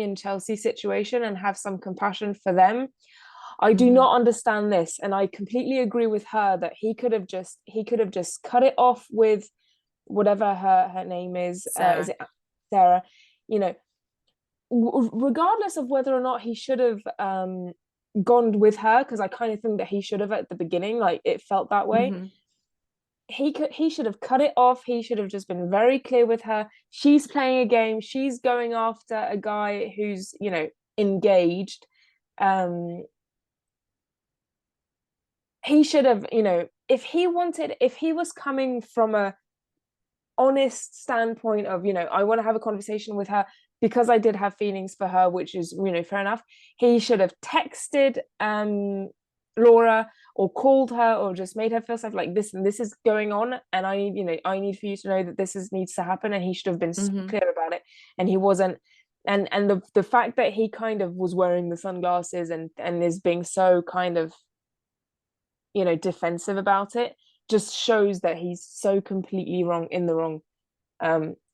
and Chelsea situation and have some compassion for them. I do Hmm. not understand this, and I completely agree with her that he could have just cut it off with whatever her name is. Is Sarah. it Sarah? You know, regardless of whether or not he should have gone with her, because I kind of think that he should have at the beginning. Like it felt that way. Hmm. He should have cut it off. He should have just been very clear with her. She's playing a game. She's going after a guy who's engaged. Um, he should have, if he was coming from a honest standpoint of, I want to have a conversation with her because I did have feelings for her, which is, fair enough. He should have texted Laura or called her or just made her feel stuff like this, and this is going on, and I need for you to know that needs to happen. And he should have been so Hmm. clear about it, and he wasn't. And the fact that he kind of was wearing the sunglasses and is being so kind of defensive about it just shows that he's so completely wrong in the wrong,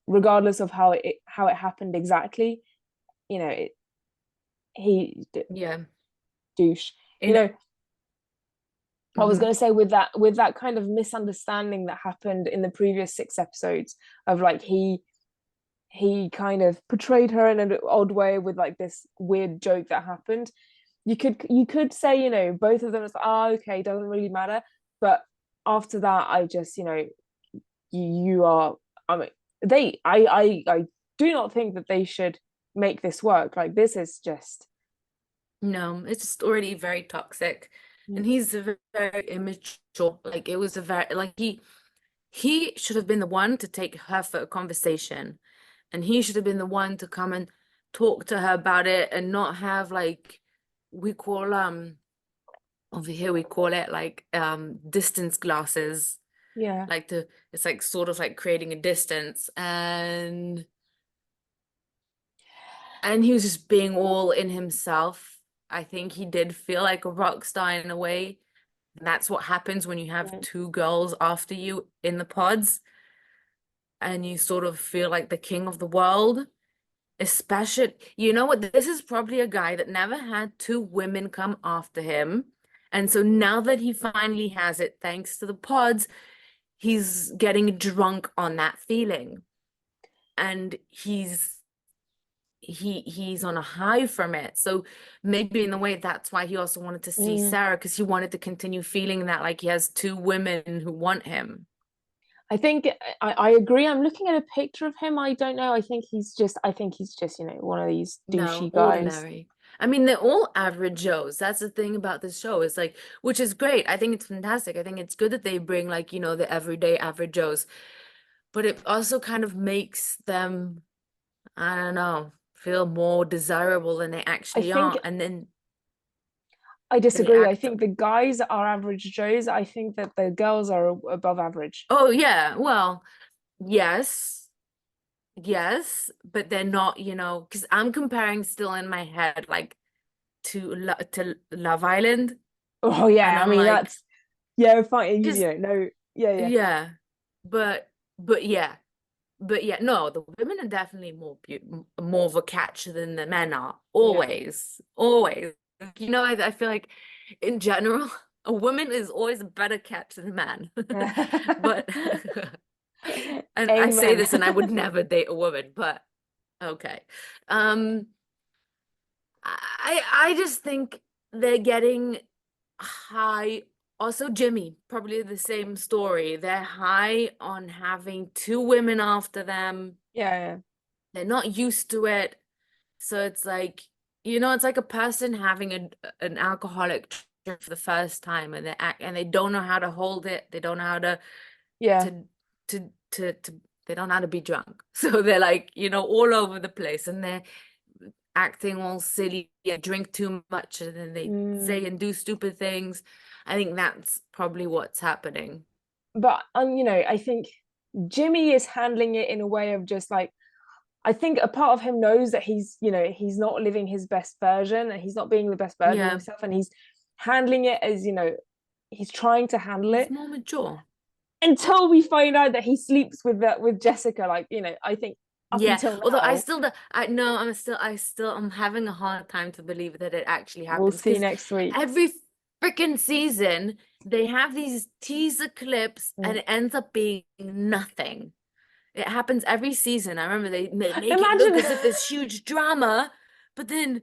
regardless of how it happened exactly. He Yeah. douche. you In. know I was Hmm. going to say, with that kind of misunderstanding that happened in the previous 6 episodes, of like he kind of portrayed her in an odd way with like this weird joke that happened. You could say, both of them is like, okay, doesn't really matter. But after that, I just, you are, I mean, I do not think that they should make this work. Like this is just. No, it's just already very toxic. And he's a very immature. Like it was a very like he should have been the one to take her for a conversation. And he should have been the one to come and talk to her about it and not have like we call over here we call it like distance glasses. Yeah. Like it's like sort of like creating a distance and he was just being all in himself. I think he did feel like a rock star in a way. And that's what happens when you have Mm. two girls after you in the pods and you sort of feel like the king of the world. Especially, you know what? This is probably a guy that never had two women come after him. And so now that he finally has it, thanks to the pods, he's getting drunk on that feeling. And he's on a high from it. So maybe in a way that's why he also wanted to see Mm. Sarah because he wanted to continue feeling that like he has two women who want him. I think I agree. I'm looking at a picture of him. I don't know. I think he's just, one of these No, douchey guys. ordinary. I mean, they're all average Joes. That's the thing about this show. It's like, which is great. I think it's fantastic. I think it's good that they bring like, the everyday average Joes, but it also kind of makes them, I don't know, feel more desirable than they I actually think are. And then I they disagree. I act. think the guys are average Joes. I think that the girls are above average. Oh, yeah. Well, yes. Yes, but they're not, because I'm comparing still in my head like to Love Island, Oh and yeah, I I'm mean like, that's yeah, fine. because No, yeah, yeah, yeah, but but yeah, but yeah, no, the women are definitely more of a catch than the men are. yeah. Always, always. I feel like in general, a woman is always a better catch than a man. But and I say Amen. this, and I would never date a woman, but okay. Um. I just think they're getting high. Also, Jimmy, probably the same story. They're high on having two women after them. Yeah, They're not used to it. So it's like, it's like a person having an alcoholic drink for the first time and they don't know how to hold it. They don't know how yeah, to to they don't know how to be drunk. So they're like, all over the place and they're acting all silly, drink too much, and then yeah. they say and do stupid things. I think that's probably what's happening. But I think Jimmy is handling it in a way of just like, I think a part of him knows that he's not living his best version and he's not being the best version of Yeah, himself, and he's handling it as, he's trying to handle he's it more mature. until we find out that he sleeps with Jessica. Like, I think up Yeah, until although I now. still, I no, I'm having a hard time to believe that it actually We'll happens see because next week. every freaking season they have these teaser clips and Mm. it ends up being nothing. It happens every season. I remember they make it look Imagine, as if there's huge drama, but then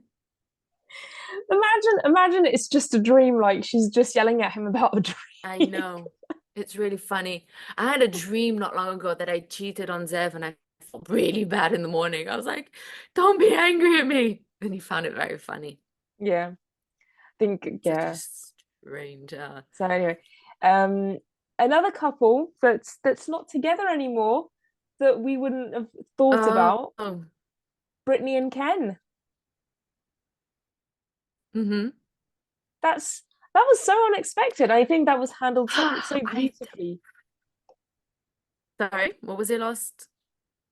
imagine it's just a dream. Like she's just yelling at him about a I dream. know it's really funny. I had a dream not long ago that I cheated on Zev and I felt really bad in the morning. I was like, don't be angry at me. And he found it very funny. Yeah, think Such a yeah. strange So anyway, um, another couple that's not together anymore that we wouldn't have thought oh, about, oh. Brittany and Ken. Mm-hmm. That's that was so unexpected. I think that was handled so I beautifully. sorry, what was it last?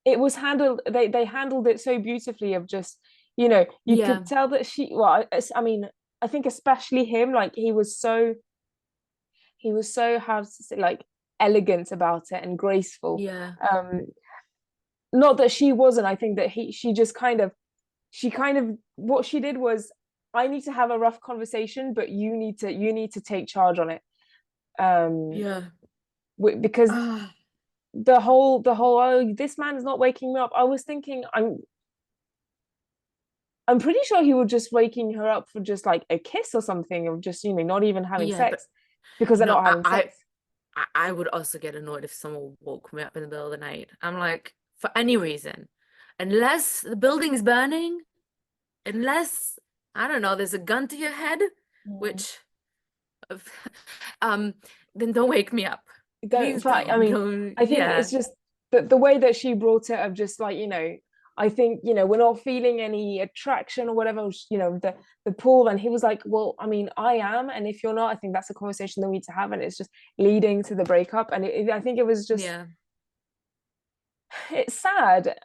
It was handled they handled it so beautifully of just, you Yeah, could tell that I mean, I think especially him, like he was so how to say, like elegant about it and graceful. yeah, Um not that she wasn't. I think that she kind of what she did was, I need to have a rough conversation, but you need to take charge on it. Um yeah. because Ah, the whole, oh, this man's not waking me up. I was thinking, I'm pretty sure he was just waking her up for just like a kiss or something, of just, not even having yeah, but sex, because they're no, not having sex. I would also get annoyed if someone woke me up in the middle of the night. I'm like, for any reason, unless the building's burning, unless I don't know, there's a gun to your head, Mm. which, um, then don't wake me up. Don't Please fight. I mean, don't. I think Yeah, it's just the way that she brought it, of just like, I think, we're not feeling any attraction or whatever, the pull. And he was like, well, I mean, I am, and if you're not, I think that's a conversation that we need to have. And it's just leading to the breakup. And I think it was just, yeah, it's sad.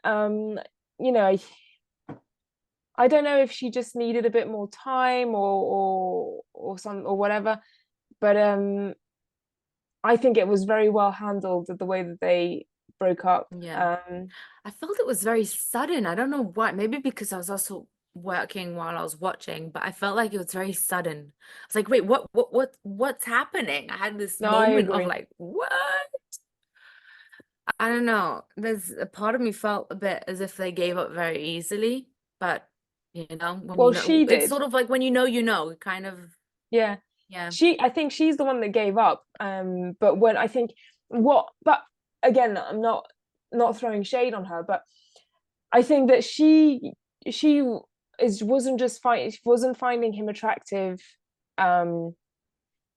I don't know if she just needed a bit more time, or whatever, but I think it was very well handled, the way that they broke up. yeah. I felt it was very sudden. I don't know why. Maybe because I was also working while I was watching, but I felt like it was very sudden. I was like, wait, what's happening? I had this No, I moment of agree. like, what? I don't know. There's a part of me felt a bit as if they gave up very easily, but when Well, she it's did. sort of like when kind of, Yeah. yeah, I think she's the one that gave up. But when I think but again, I'm not throwing shade on her, but I think that she wasn't finding him attractive, um,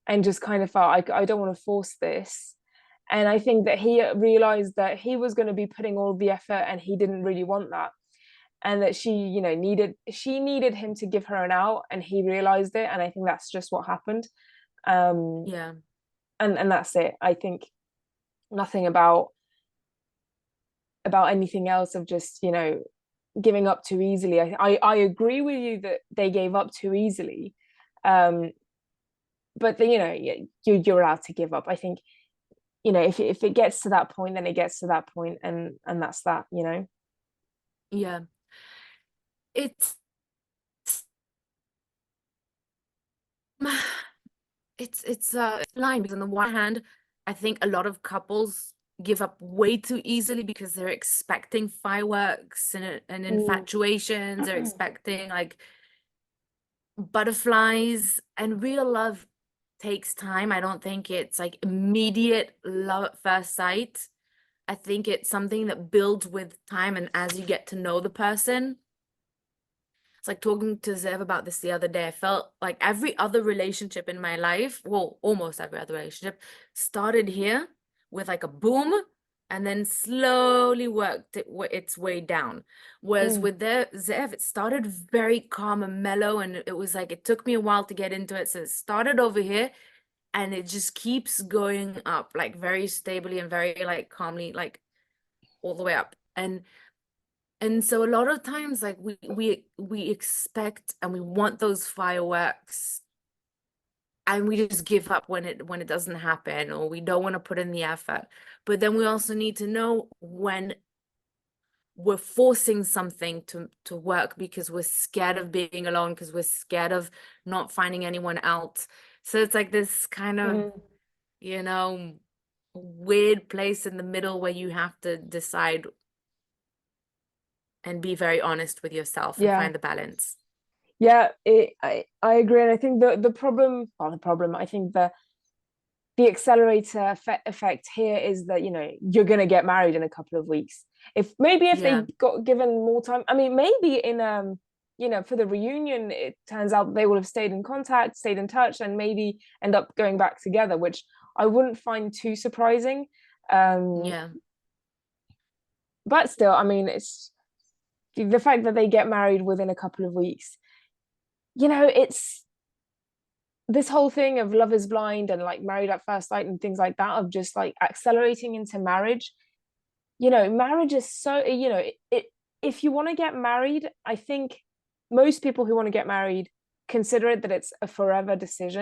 and just kind of felt, I don't want to force this. And I think that he realized that he was going to be putting all the effort, and he didn't really want that. And that she needed him to give her an out, and he realized it. And I think that's just what happened. Um, yeah, and that's it. I think nothing about anything else, of just, giving up too easily. I agree with you that they gave up too easily. Um, but you're allowed to give up. I think, if it gets to that point, then it gets to that point, and that's that. yeah. It's it's line because on the one hand, I think a lot of couples give up way too easily because they're expecting fireworks and Mm. infatuations. They're expecting like butterflies, and real love takes time. I don't think it's like immediate love at first sight. I think it's something that builds with time and as you get to know the person. It's like talking to Zev about this the other day. I felt like every other relationship in my life, well, almost every other relationship, started here with like a boom and then slowly worked its way down. Whereas Mm. with Zev, it started very calm and mellow, and it was like it took me a while to get into it. So it started over here and it just keeps going up, like very stably and very like calmly, like all the way up. And so a lot of times like we expect and we want those fireworks and we just give up when it doesn't happen, or we don't want to put in the effort. But then we also need to know we're forcing something to work because we're scared of being alone, because we're scared of not finding anyone else. So it's like this kind of, Mm. you know, weird place in the middle where you have to decide and be very honest with yourself and Yeah. find the balance. Yeah, I agree. And I think the problem, well, the problem, I think the accelerator effect here is that, you know, you're going to get married in a couple of weeks. If Yeah. they got given more time, I mean, maybe in you know, for the reunion, it turns out they will have stayed in contact, stayed in touch, and maybe end up going back together, which I wouldn't find too surprising. Um, Yeah. but still, I mean, it's the fact that they get married within a couple of weeks. You know, it's this whole thing of Love is Blind and like Married at First Sight and things like that, of just like accelerating into marriage. You know, marriage is so, you know, if you want to get married, I think most people who want to get married consider it that it's a forever decision.